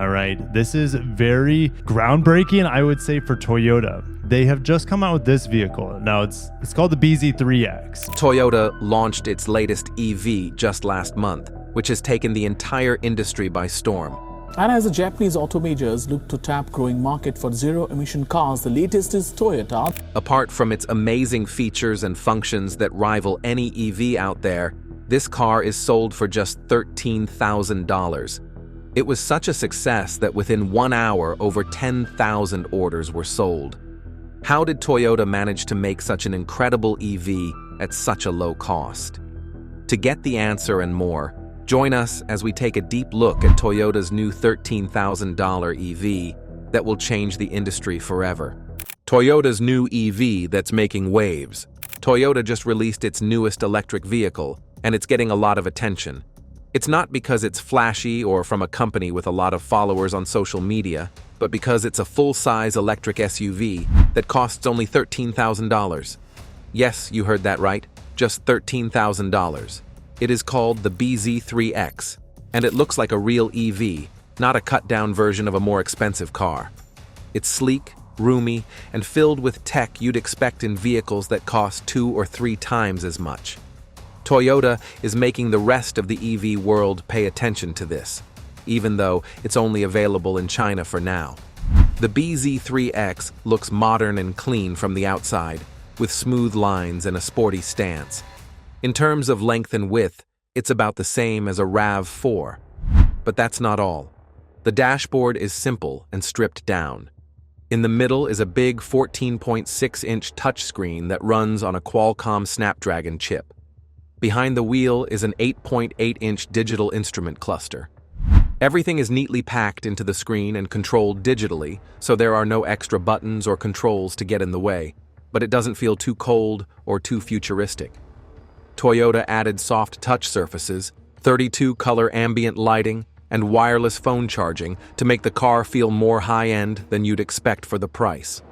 All right, this is very groundbreaking, I would say, for Toyota. They have just come out with this vehicle. Now it's called the BZ3X. Toyota launched its latest EV just last month, which has taken the entire industry by storm. And as the Japanese automakers look to tap growing market for zero-emission cars, the latest is Toyota. Apart from its amazing features and functions that rival any EV out there, this car is sold for just $13,000. It was such a success that within 1 hour, over 10,000 orders were sold. How did Toyota manage to make such an incredible EV at such a low cost? To get the answer and more, join us as we take a deep look at Toyota's new $13,000 EV that will change the industry forever. Toyota's new EV that's making waves. Toyota just released its newest electric vehicle, and it's getting a lot of attention. It's not because it's flashy or from a company with a lot of followers on social media, but because it's a full-size electric SUV that costs only $13,000. Yes, you heard that right, just $13,000. It is called the BZ3X, and it looks like a real EV, not a cut-down version of a more expensive car. It's sleek, roomy, and filled with tech you'd expect in vehicles that cost 2 or 3 times as much. Toyota is making the rest of the EV world pay attention to this, even though it's only available in China for now. The BZ3X looks modern and clean from the outside, with smooth lines and a sporty stance. In terms of length and width, it's about the same as a RAV4. But that's not all. The dashboard is simple and stripped down. In the middle is a big 14.6-inch touchscreen that runs on a Qualcomm Snapdragon chip. Behind the wheel is an 8.8-inch digital instrument cluster. Everything is neatly packed into the screen and controlled digitally, so there are no extra buttons or controls to get in the way, but it doesn't feel too cold or too futuristic. Toyota added soft touch surfaces, 32-color ambient lighting, and wireless phone charging to make the car feel more high-end than you'd expect for the price.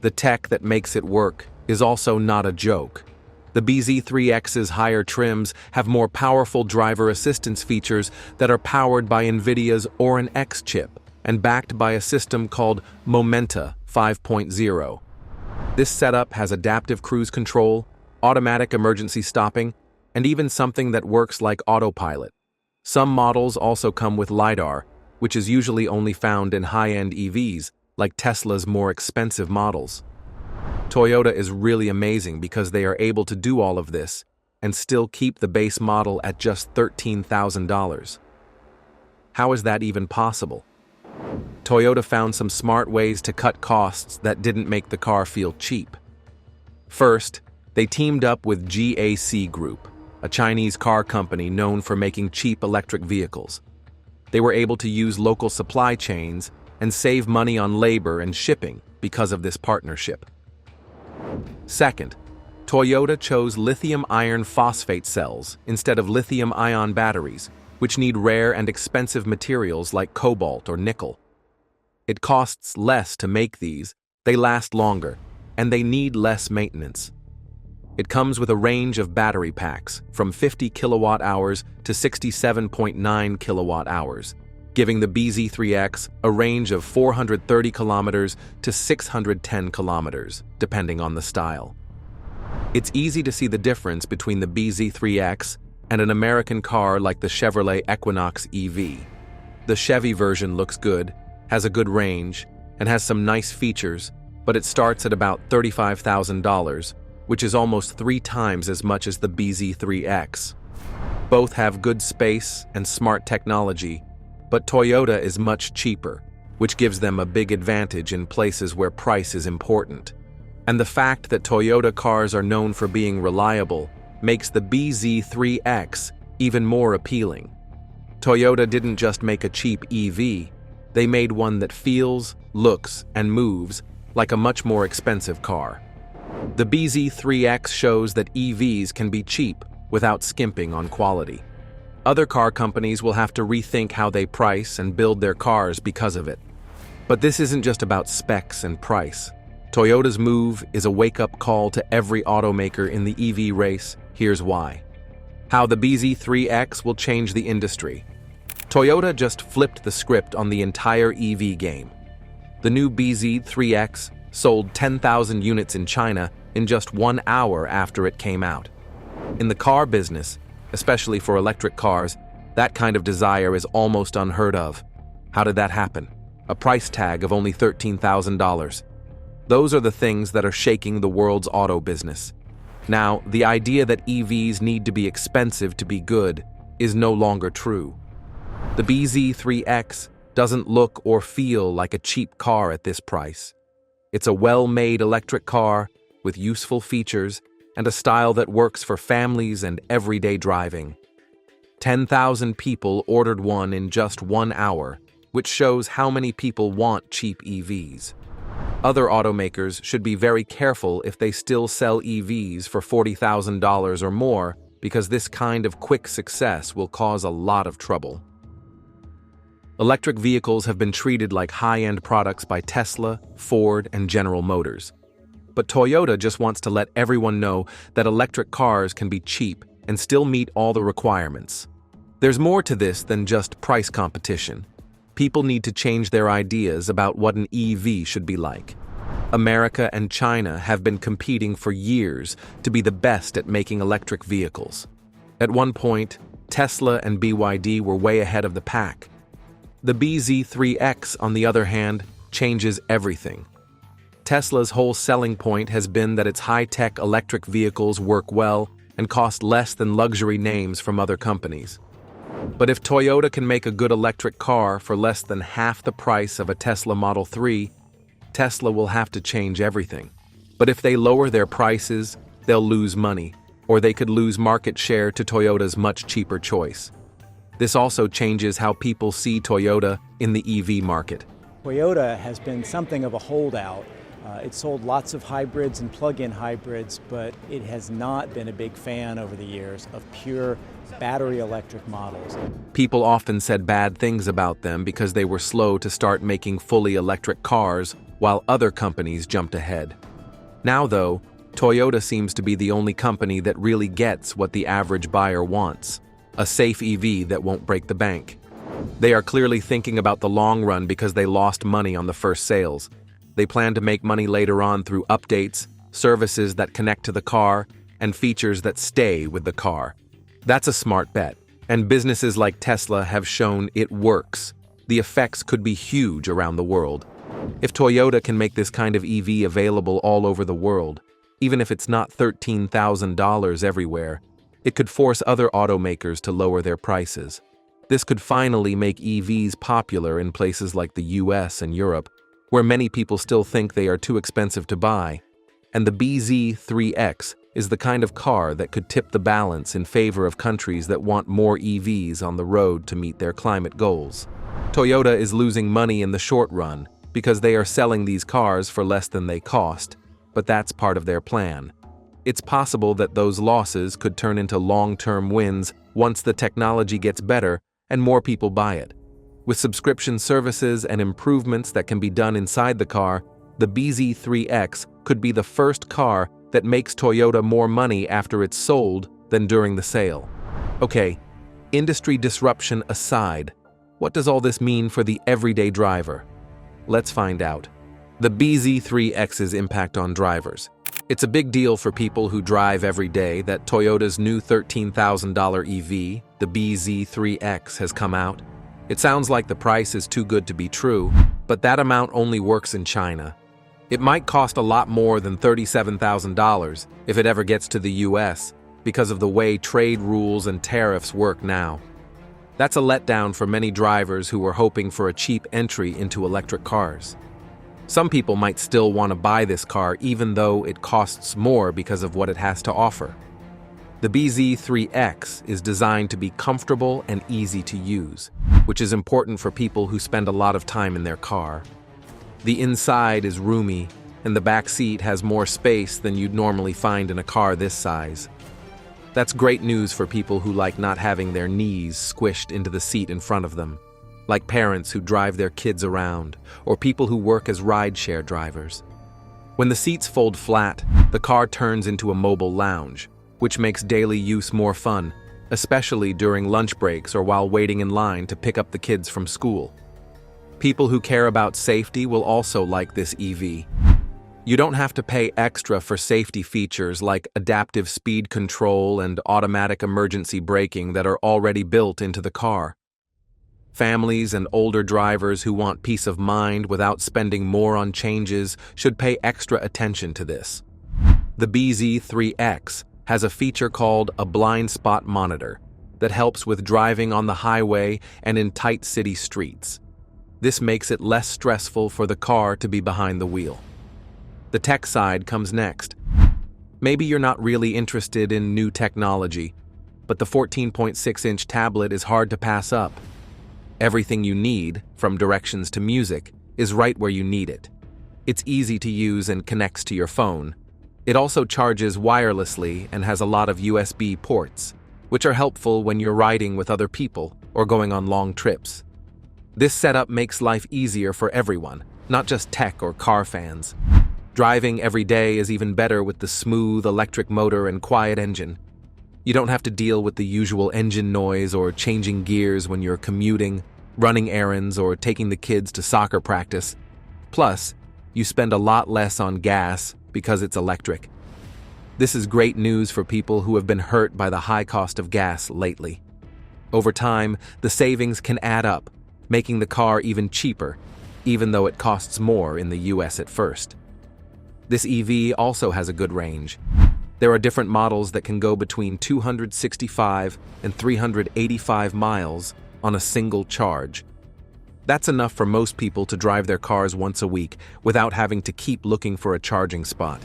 The tech that makes it work is also not a joke. The BZ3X's higher trims have more powerful driver assistance features that are powered by NVIDIA's Orin X chip and backed by a system called Momenta 5.0. This setup has adaptive cruise control, automatic emergency stopping, and even something that works like autopilot. Some models also come with LiDAR, which is usually only found in high-end EVs, like Tesla's more expensive models. Toyota is really amazing because they are able to do all of this and still keep the base model at just $13,000. How is that even possible? Toyota found some smart ways to cut costs that didn't make the car feel cheap. First, they teamed up with GAC Group, a Chinese car company known for making cheap electric vehicles. They were able to use local supply chains and save money on labor and shipping because of this partnership. Second, Toyota chose lithium iron phosphate cells instead of lithium-ion batteries, which need rare and expensive materials like cobalt or nickel. It costs less to make these, they last longer, and they need less maintenance. It comes with a range of battery packs, from 50 kilowatt-hours to 67.9 kilowatt-hours, giving the BZ3X a range of 430 kilometers to 610 kilometers, depending on the style. It's easy to see the difference between the BZ3X and an American car like the Chevrolet Equinox EV. The Chevy version looks good, has a good range, and has some nice features, but it starts at about $35,000, which is almost 3 times as much as the BZ3X. Both have good space and smart technology, but Toyota is much cheaper, which gives them a big advantage in places where price is important. And the fact that Toyota cars are known for being reliable makes the BZ3X even more appealing. Toyota didn't just make a cheap EV, they made one that feels, looks, and moves like a much more expensive car. The BZ3X shows that EVs can be cheap without skimping on quality. Other car companies will have to rethink how they price and build their cars because of it. But this isn't just about specs and price. Toyota's move is a wake-up call to every automaker in the EV race. Here's why. How the BZ3X will change the industry. Toyota just flipped the script on the entire EV game. The new BZ3X sold 10,000 units in China in just 1 hour after it came out. In the car business, especially for electric cars, that kind of desire is almost unheard of. How did that happen? A price tag of only $13,000. Those are the things that are shaking the world's auto business. Now, the idea that EVs need to be expensive to be good is no longer true. The BZ3X doesn't look or feel like a cheap car at this price. It's a well-made electric car with useful features and a style that works for families and everyday driving. 10,000 people ordered one in just 1 hour, which shows how many people want cheap EVs. Other automakers should be very careful if they still sell EVs for $40,000 or more, because this kind of quick success will cause a lot of trouble. Electric vehicles have been treated like high-end products by Tesla, Ford, and General Motors. But Toyota just wants to let everyone know that electric cars can be cheap and still meet all the requirements. There's more to this than just price competition. People need to change their ideas about what an EV should be like. America and China have been competing for years to be the best at making electric vehicles. At one point, Tesla and BYD were way ahead of the pack. The BZ3X, on the other hand, changes everything. Tesla's whole selling point has been that its high-tech electric vehicles work well and cost less than luxury names from other companies. But if Toyota can make a good electric car for less than half the price of a Tesla Model 3, Tesla will have to change everything. But if they lower their prices, they'll lose money, or they could lose market share to Toyota's much cheaper choice. This also changes how people see Toyota in the EV market. Toyota has been something of a holdout. It sold lots of hybrids and plug-in hybrids, but it has not been a big fan over the years of pure battery electric models. People often said bad things about them because they were slow to start making fully electric cars while other companies jumped ahead. Now, though, Toyota seems to be the only company that really gets what the average buyer wants: a safe EV that won't break the bank. They are clearly thinking about the long run because they lost money on the first sales. They plan to make money later on through updates, services that connect to the car, and features that stay with the car. That's a smart bet, and businesses like Tesla have shown it works. The effects could be huge around the world. If Toyota can make this kind of EV available all over the world, even if it's not $13,000 everywhere, it could force other automakers to lower their prices. This could finally make EVs popular in places like the US and Europe, where many people still think they are too expensive to buy. And the BZ3X is the kind of car that could tip the balance in favor of countries that want more EVs on the road to meet their climate goals. Toyota is losing money in the short run because they are selling these cars for less than they cost, but that's part of their plan. It's possible that those losses could turn into long-term wins once the technology gets better and more people buy it. With subscription services and improvements that can be done inside the car, the BZ3X could be the first car that makes Toyota more money after it's sold than during the sale. Okay, industry disruption aside, what does all this mean for the everyday driver? Let's find out. The BZ3X's impact on drivers. It's a big deal for people who drive every day that Toyota's new $13,000 EV, the BZ3X, has come out. It sounds like the price is too good to be true, but that amount only works in China. It might cost a lot more than $37,000 if it ever gets to the US because of the way trade rules and tariffs work now. That's a letdown for many drivers who were hoping for a cheap entry into electric cars. Some people might still want to buy this car even though it costs more because of what it has to offer. The BZ3X is designed to be comfortable and easy to use, which is important for people who spend a lot of time in their car. The inside is roomy, and the back seat has more space than you'd normally find in a car this size. That's great news for people who like not having their knees squished into the seat in front of them, like parents who drive their kids around, or people who work as rideshare drivers. When the seats fold flat, the car turns into a mobile lounge, which makes daily use more fun. especially during lunch breaks or while waiting in line to pick up the kids from school. People who care about safety will also like this EV. You don't have to pay extra for safety features like adaptive speed control and automatic emergency braking that are already built into the car. Families and older drivers who want peace of mind without spending more on changes should pay extra attention to this. The BZ3X has a feature called a blind spot monitor that helps with driving on the highway and in tight city streets. This makes it less stressful for the car to be behind the wheel. The tech side comes next. Maybe you're not really interested in new technology, but the 14.6-inch tablet is hard to pass up. Everything you need, from directions to music, is right where you need it. It's easy to use and connects to your phone. It also charges wirelessly and has a lot of USB ports, which are helpful when you're riding with other people or going on long trips. This setup makes life easier for everyone, not just tech or car fans. Driving every day is even better with the smooth electric motor and quiet engine. You don't have to deal with the usual engine noise or changing gears when you're commuting, running errands, or taking the kids to soccer practice. Plus, you spend a lot less on gas because it's electric. This is great news for people who have been hurt by the high cost of gas lately. Over time, the savings can add up, making the car even cheaper, even though it costs more in the US at first. This EV also has a good range. There are different models that can go between 265 and 385 miles on a single charge. That's enough for most people to drive their cars once a week without having to keep looking for a charging spot.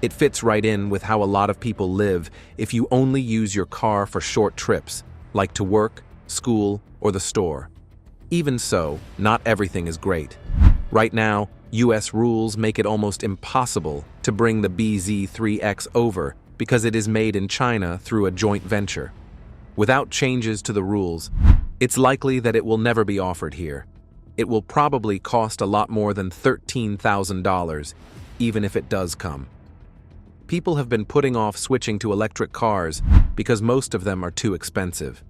It fits right in with how a lot of people live if you only use your car for short trips, like to work, school, or the store. Even so, not everything is great. Right now, US rules make it almost impossible to bring the BZ3X over because it is made in China through a joint venture. Without changes to the rules, it's likely that it will never be offered here. It will probably cost a lot more than $13,000, even if it does come. People have been putting off switching to electric cars because most of them are too expensive.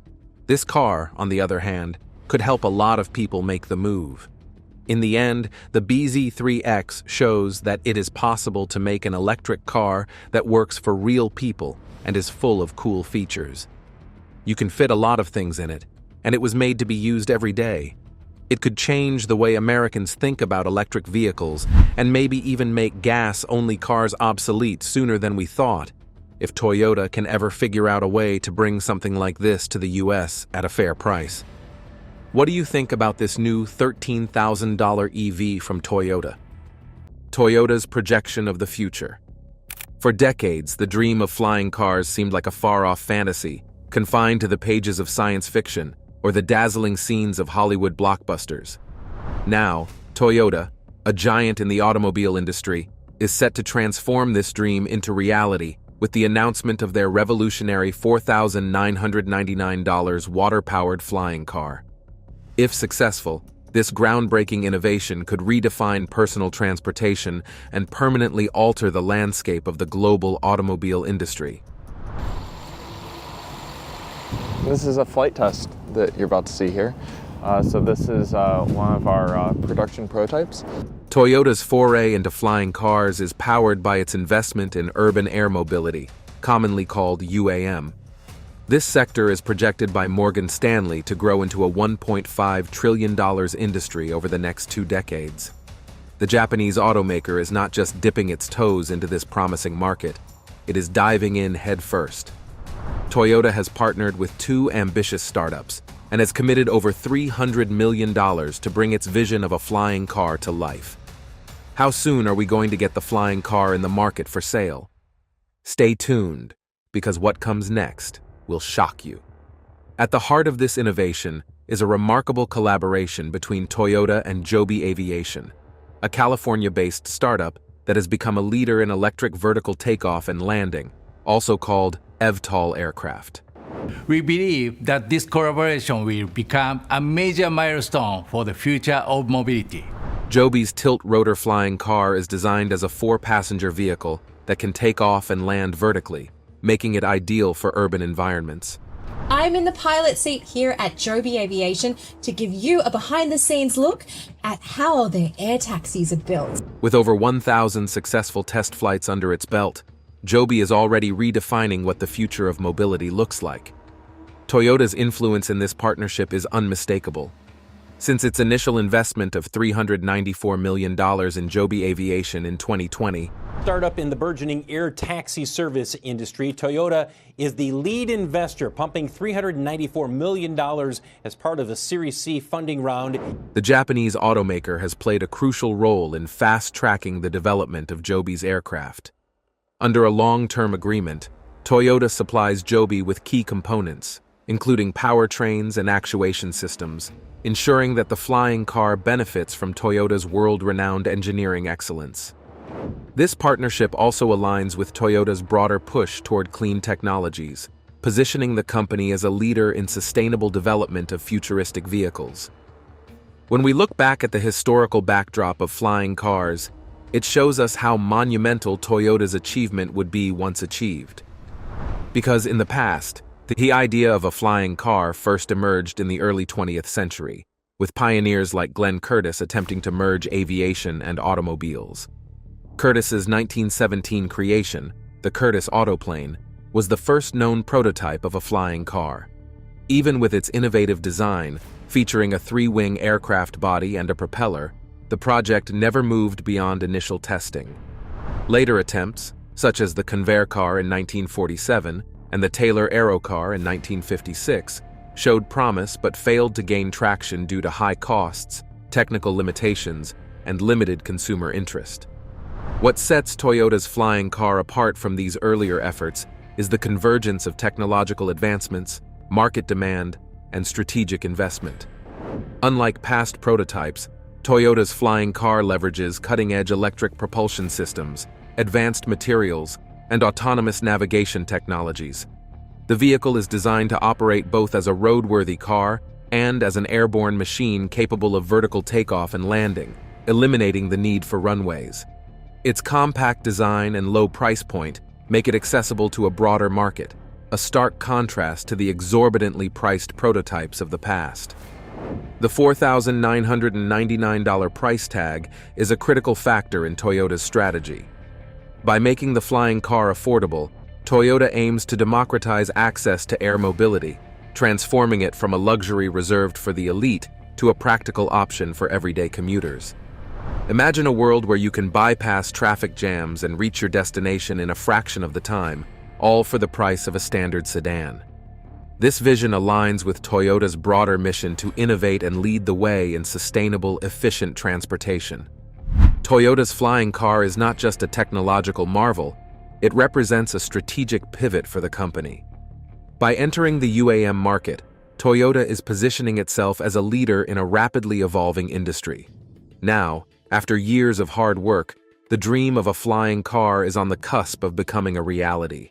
This car, on the other hand, could help a lot of people make the move. In the end, the BZ3X shows that it is possible to make an electric car that works for real people and is full of cool features. You can fit a lot of things in it, and it was made to be used every day. It could change the way Americans think about electric vehicles and maybe even make gas-only cars obsolete sooner than we thought, if Toyota can ever figure out a way to bring something like this to the US at a fair price. What do you think about this new $13,000 EV from Toyota? Toyota's projection of the future. For decades, the dream of flying cars seemed like a far-off fantasy, confined to the pages of science fiction or the dazzling scenes of Hollywood blockbusters. Now, Toyota, a giant in the automobile industry, is set to transform this dream into reality with the announcement of their revolutionary $4,999 water-powered flying car. If successful, this groundbreaking innovation could redefine personal transportation and permanently alter the landscape of the global automobile industry. This is a flight test that you're about to see here. So this is one of our production prototypes. Toyota's foray into flying cars is powered by its investment in urban air mobility, commonly called UAM. This sector is projected by Morgan Stanley to grow into a $1.5 trillion industry over the next 2 decades. The Japanese automaker is not just dipping its toes into this promising market, it is diving in headfirst. Toyota has partnered with 2 ambitious startups and has committed over $300 million to bring its vision of a flying car to life. How soon are we going to get the flying car in the market for sale? Stay tuned, because what comes next will shock you. At the heart of this innovation is a remarkable collaboration between Toyota and Joby Aviation, a California-based startup that has become a leader in electric vertical takeoff and landing, also called eVTOL aircraft. We believe that this collaboration will become a major milestone for the future of mobility. Joby's tilt-rotor flying car is designed as a 4-passenger vehicle that can take off and land vertically, making it ideal for urban environments. I'm in the pilot seat here at Joby Aviation to give you a behind-the-scenes look at how their air taxis are built. With over 1,000 successful test flights under its belt, Joby is already redefining what the future of mobility looks like. Toyota's influence in this partnership is unmistakable. Since its initial investment of $394 million in Joby Aviation in 2020, startup in the burgeoning air taxi service industry, Toyota is the lead investor, pumping $394 million as part of a Series C funding round. the Japanese automaker has played a crucial role in fast-tracking the development of Joby's aircraft. Under a long-term agreement, Toyota supplies Joby with key components, including powertrains and actuation systems, ensuring that the flying car benefits from Toyota's world-renowned engineering excellence. This partnership also aligns with Toyota's broader push toward clean technologies, positioning the company as a leader in sustainable development of futuristic vehicles. When we look back at the historical backdrop of flying cars, it shows us how monumental Toyota's achievement would be once achieved. Because in the past, the idea of a flying car first emerged in the early 20th century, with pioneers like Glenn Curtiss attempting to merge aviation and automobiles. Curtiss's 1917 creation, the Curtiss autoplane, was the first known prototype of a flying car. Even with its innovative design, featuring a three-wing aircraft body and a propeller, the project never moved beyond initial testing. Later attempts, such as the Convair car in 1947 and the Taylor Aero car in 1956, showed promise but failed to gain traction due to high costs, technical limitations, and limited consumer interest. What sets Toyota's flying car apart from these earlier efforts is the convergence of technological advancements, market demand, and strategic investment. Unlike past prototypes, Toyota's flying car leverages cutting-edge electric propulsion systems, advanced materials, and autonomous navigation technologies. The vehicle is designed to operate both as a roadworthy car and as an airborne machine capable of vertical takeoff and landing, eliminating the need for runways. Its compact design and low price point make it accessible to a broader market, a stark contrast to the exorbitantly priced prototypes of the past. The $4,999 price tag is a critical factor in Toyota's strategy. By making the flying car affordable, Toyota aims to democratize access to air mobility, transforming it from a luxury reserved for the elite to a practical option for everyday commuters. Imagine a world where you can bypass traffic jams and reach your destination in a fraction of the time, all for the price of a standard sedan. This vision aligns with Toyota's broader mission to innovate and lead the way in sustainable, efficient transportation. Toyota's flying car is not just a technological marvel, it represents a strategic pivot for the company. By entering the UAM market, Toyota is positioning itself as a leader in a rapidly evolving industry. Now, after years of hard work, the dream of a flying car is on the cusp of becoming a reality.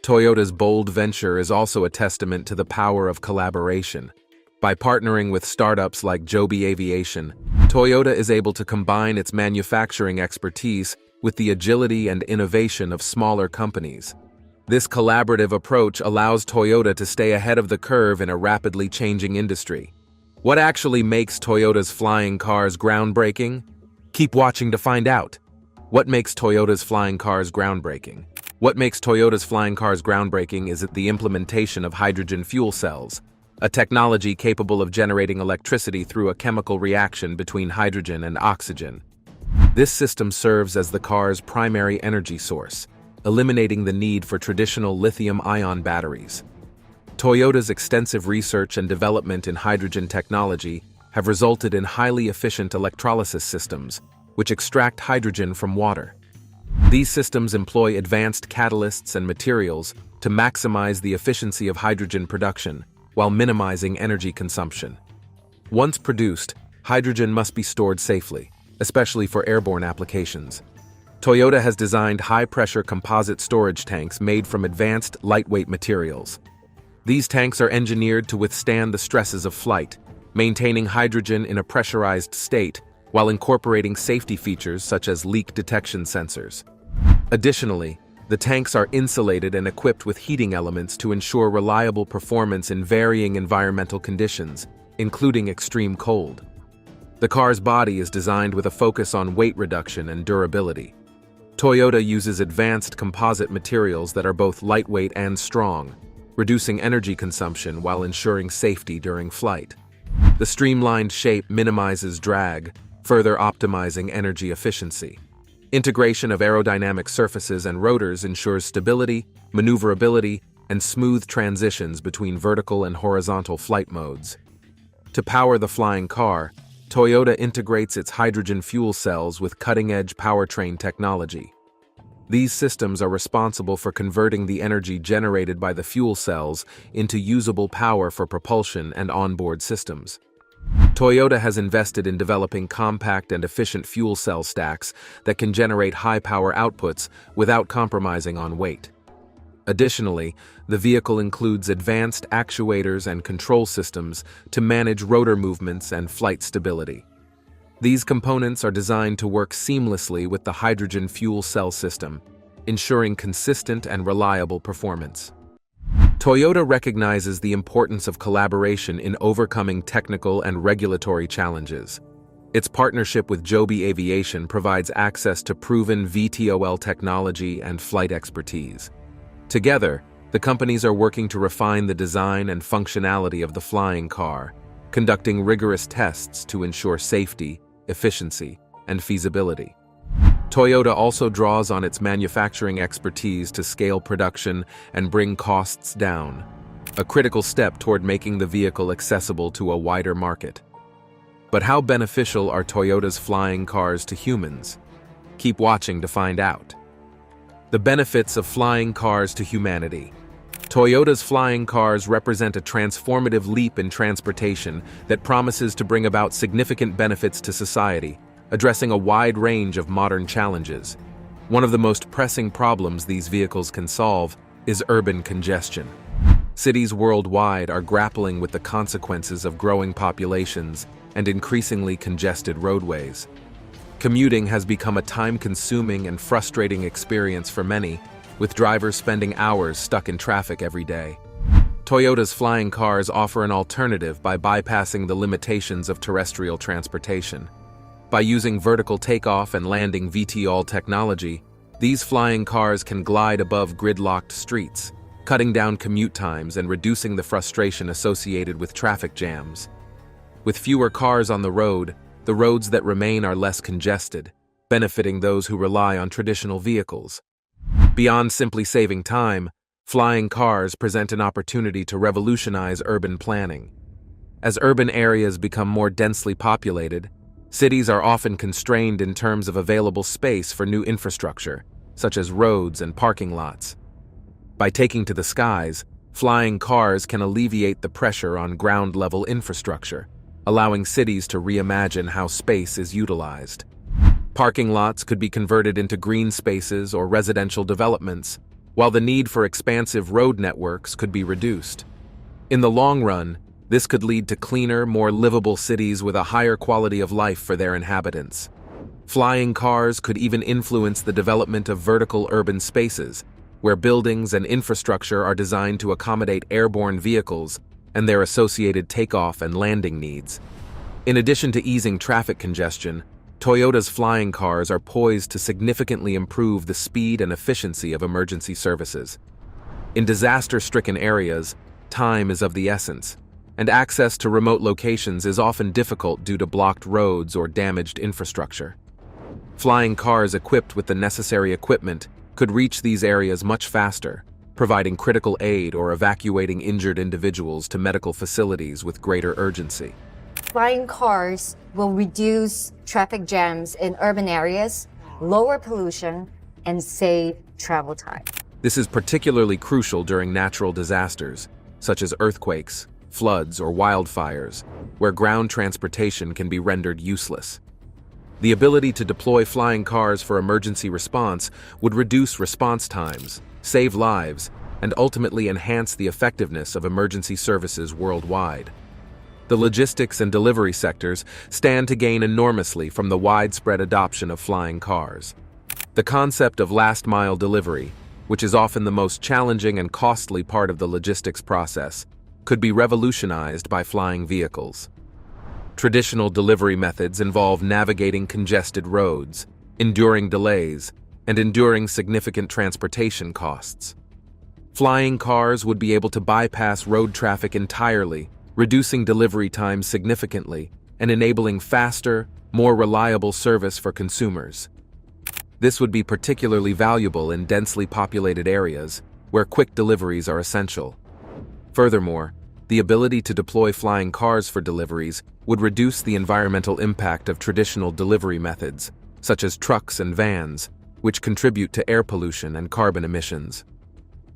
Toyota's bold venture is also a testament to the power of collaboration. By partnering with startups like Joby Aviation, Toyota is able to combine its manufacturing expertise with the agility and innovation of smaller companies. This collaborative approach allows Toyota to stay ahead of the curve in a rapidly changing industry. What actually makes Toyota's flying cars groundbreaking? Keep watching to find out. What makes Toyota's flying cars groundbreaking? What makes Toyota's flying cars groundbreaking is the implementation of hydrogen fuel cells, a technology capable of generating electricity through a chemical reaction between hydrogen and oxygen. This system serves as the car's primary energy source, eliminating the need for traditional lithium-ion batteries. Toyota's extensive research and development in hydrogen technology have resulted in highly efficient electrolysis systems, which extract hydrogen from water. These systems employ advanced catalysts and materials to maximize the efficiency of hydrogen production while minimizing energy consumption. Once produced, hydrogen must be stored safely, especially for airborne applications. Toyota has designed high-pressure composite storage tanks made from advanced, lightweight materials. These tanks are engineered to withstand the stresses of flight, maintaining hydrogen in a pressurized state while incorporating safety features such as leak detection sensors. Additionally, The tanks are insulated and equipped with heating elements to ensure reliable performance in varying environmental conditions, including extreme cold. The car's body is designed with a focus on weight reduction and durability. Toyota uses advanced composite materials that are both lightweight and strong, reducing energy consumption while ensuring safety during flight. The streamlined shape minimizes drag, further optimizing energy efficiency. Integration of aerodynamic surfaces and rotors ensures stability, maneuverability, and smooth transitions between vertical and horizontal flight modes. To power the flying car, Toyota integrates its hydrogen fuel cells with cutting-edge powertrain technology. These systems are responsible for converting the energy generated by the fuel cells into usable power for propulsion and onboard systems. Toyota has invested in developing compact and efficient fuel cell stacks that can generate high-power outputs without compromising on weight. Additionally, the vehicle includes advanced actuators and control systems to manage rotor movements and flight stability. These components are designed to work seamlessly with the hydrogen fuel cell system, ensuring consistent and reliable performance. Toyota recognizes the importance of collaboration in overcoming technical and regulatory challenges. Its partnership with Joby Aviation provides access to proven VTOL technology and flight expertise. Together, the companies are working to refine the design and functionality of the flying car, conducting rigorous tests to ensure safety, efficiency, and feasibility. Toyota also draws on its manufacturing expertise to scale production and bring costs down, a critical step toward making the vehicle accessible to a wider market. But how beneficial are Toyota's flying cars to humans? Keep watching to find out. The benefits of flying cars to humanity. Toyota's flying cars represent a transformative leap in transportation that promises to bring about significant benefits to society, addressing a wide range of modern challenges. One of the most pressing problems these vehicles can solve is urban congestion. Cities worldwide are grappling with the consequences of growing populations and increasingly congested roadways. Commuting has become a time-consuming and frustrating experience for many, with drivers spending hours stuck in traffic every day. Toyota's flying cars offer an alternative by bypassing the limitations of terrestrial transportation. By using vertical takeoff and landing VTOL technology, these flying cars can glide above gridlocked streets, cutting down commute times and reducing the frustration associated with traffic jams. With fewer cars on the roads that remain are less congested, benefiting those who rely on traditional vehicles. Beyond simply saving time, flying cars present an opportunity to revolutionize urban planning. As urban areas become more densely populated, cities are often constrained in terms of available space for new infrastructure, such as roads and parking lots. By taking to the skies, flying cars can alleviate the pressure on ground-level infrastructure, allowing cities to reimagine how space is utilized. Parking lots could be converted into green spaces or residential developments, while the need for expansive road networks could be reduced. In the long run, this could lead to cleaner, more livable cities with a higher quality of life for their inhabitants. Flying cars could even influence the development of vertical urban spaces, where buildings and infrastructure are designed to accommodate airborne vehicles and their associated takeoff and landing needs. In addition to easing traffic congestion, Toyota's flying cars are poised to significantly improve the speed and efficiency of emergency services. In disaster-stricken areas, time is of the essence, and access to remote locations is often difficult due to blocked roads or damaged infrastructure. Flying cars equipped with the necessary equipment could reach these areas much faster, providing critical aid or evacuating injured individuals to medical facilities with greater urgency. Flying cars will reduce traffic jams in urban areas, lower pollution, and save travel time. This is particularly crucial during natural disasters, such as earthquakes, floods, or wildfires, where ground transportation can be rendered useless. The ability to deploy flying cars for emergency response would reduce response times, save lives, and ultimately enhance the effectiveness of emergency services worldwide. The logistics and delivery sectors stand to gain enormously from the widespread adoption of flying cars. The concept of last-mile delivery, which is often the most challenging and costly part of the logistics process, could be revolutionized by flying vehicles. Traditional delivery methods involve navigating congested roads, enduring delays, and enduring significant transportation costs. Flying cars would be able to bypass road traffic entirely, reducing delivery times significantly and enabling faster, more reliable service for consumers. This would be particularly valuable in densely populated areas where quick deliveries are essential. Furthermore, the ability to deploy flying cars for deliveries would reduce the environmental impact of traditional delivery methods, such as trucks and vans, which contribute to air pollution and carbon emissions.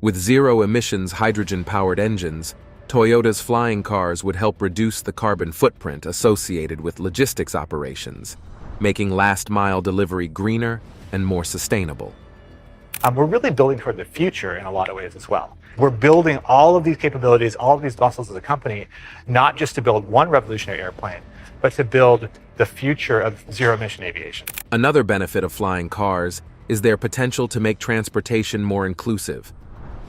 With zero-emissions hydrogen-powered engines, Toyota's flying cars would help reduce the carbon footprint associated with logistics operations, making last-mile delivery greener and more sustainable. We're really building toward the future in a lot of ways as well. We're building all of these capabilities, all of these muscles as a company, not just to build one revolutionary airplane, but to build the future of zero-emission aviation. Another benefit of flying cars is their potential to make transportation more inclusive.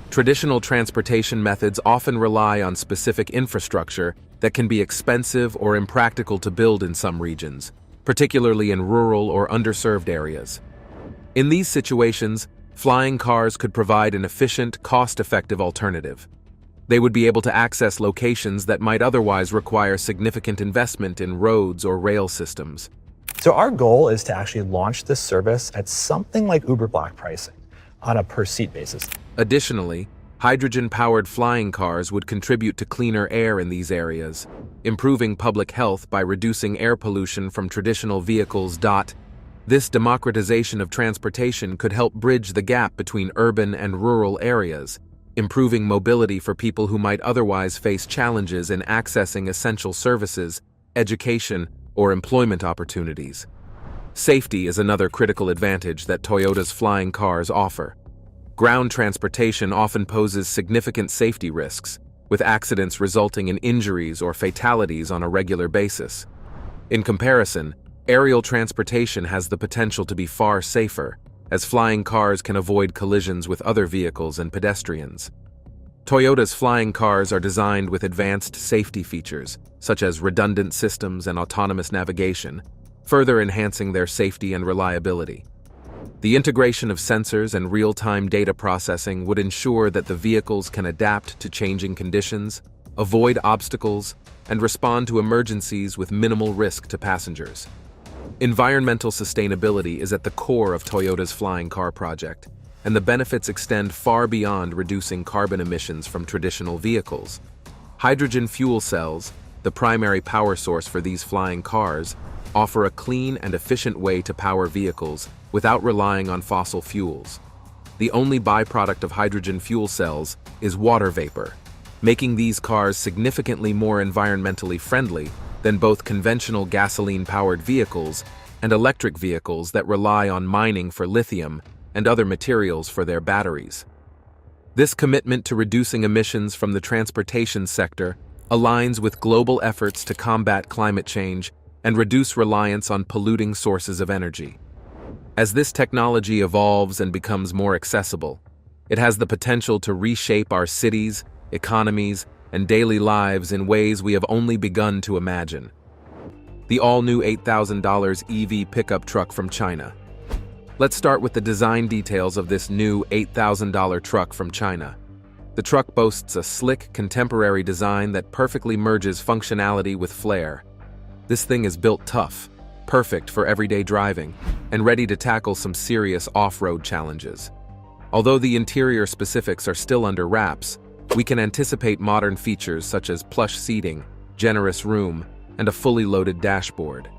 Traditional transportation methods often rely on specific infrastructure that can be expensive or impractical to build in some regions, particularly in rural or underserved areas. In these situations, flying cars could provide an efficient, cost-effective alternative. They would be able to access locations that might otherwise require significant investment in roads or rail systems. So our goal is to actually launch this service at something like Uber Black pricing on a per-seat basis. Additionally, hydrogen-powered flying cars would contribute to cleaner air in these areas, improving public health by reducing air pollution from traditional vehicles. This democratization of transportation could help bridge the gap between urban and rural areas, improving mobility for people who might otherwise face challenges in accessing essential services, education, or employment opportunities. Safety is another critical advantage that Toyota's flying cars offer. Ground transportation often poses significant safety risks, with accidents resulting in injuries or fatalities on a regular basis. In comparison, aerial transportation has the potential to be far safer, as flying cars can avoid collisions with other vehicles and pedestrians. Toyota's flying cars are designed with advanced safety features, such as redundant systems and autonomous navigation, further enhancing their safety and reliability. The integration of sensors and real-time data processing would ensure that the vehicles can adapt to changing conditions, avoid obstacles, and respond to emergencies with minimal risk to passengers. Environmental sustainability is at the core of Toyota's flying car project, and the benefits extend far beyond reducing carbon emissions from traditional vehicles. Hydrogen fuel cells, the primary power source for these flying cars, offer a clean and efficient way to power vehicles without relying on fossil fuels. The only byproduct of hydrogen fuel cells is water vapor, making these cars significantly more environmentally friendly than both conventional gasoline-powered vehicles and electric vehicles that rely on mining for lithium and other materials for their batteries. This commitment to reducing emissions from the transportation sector aligns with global efforts to combat climate change and reduce reliance on polluting sources of energy. As this technology evolves and becomes more accessible, it has the potential to reshape our cities, economies, and daily lives in ways we have only begun to imagine. The all-new $8,000 EV pickup truck from China. Let's start with the design details of this new $8,000 truck from China. The truck boasts a slick, contemporary design that perfectly merges functionality with flair. This thing is built tough, perfect for everyday driving, and ready to tackle some serious off-road challenges. Although the interior specifics are still under wraps, we can anticipate modern features such as plush seating, generous room, and a fully loaded dashboard.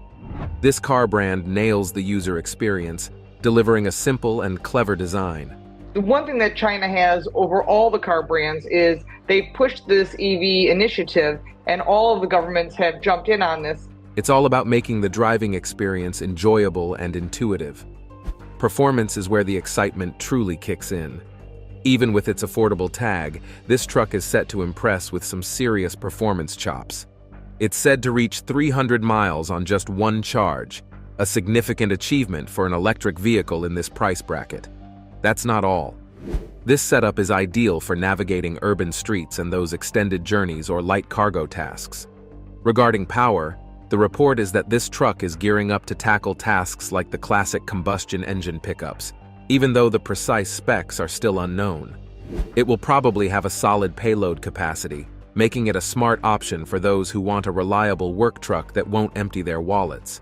This car brand nails the user experience, delivering a simple and clever design. The one thing that China has over all the car brands is they've pushed this EV initiative, and all of the governments have jumped in on this. It's all about making the driving experience enjoyable and intuitive. Performance is where the excitement truly kicks in. Even with its affordable tag, this truck is set to impress with some serious performance chops. It's said to reach 300 miles on just one charge, a significant achievement for an electric vehicle in this price bracket. That's not all. This setup is ideal for navigating urban streets and those extended journeys or light cargo tasks. Regarding power, the report is that this truck is gearing up to tackle tasks like the classic combustion engine pickups, even though the precise specs are still unknown. It will probably have a solid payload capacity, making it a smart option for those who want a reliable work truck that won't empty their wallets.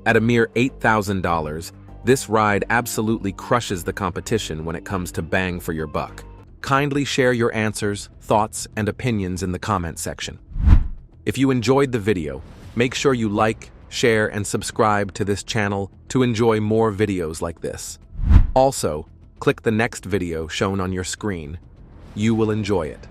At a mere $8,000, this ride absolutely crushes the competition when it comes to bang for your buck. Kindly share your answers, thoughts, and opinions in the comment section. If you enjoyed the video, make sure you like, share, and subscribe to this channel to enjoy more videos like this. Also, click the next video shown on your screen. You will enjoy it.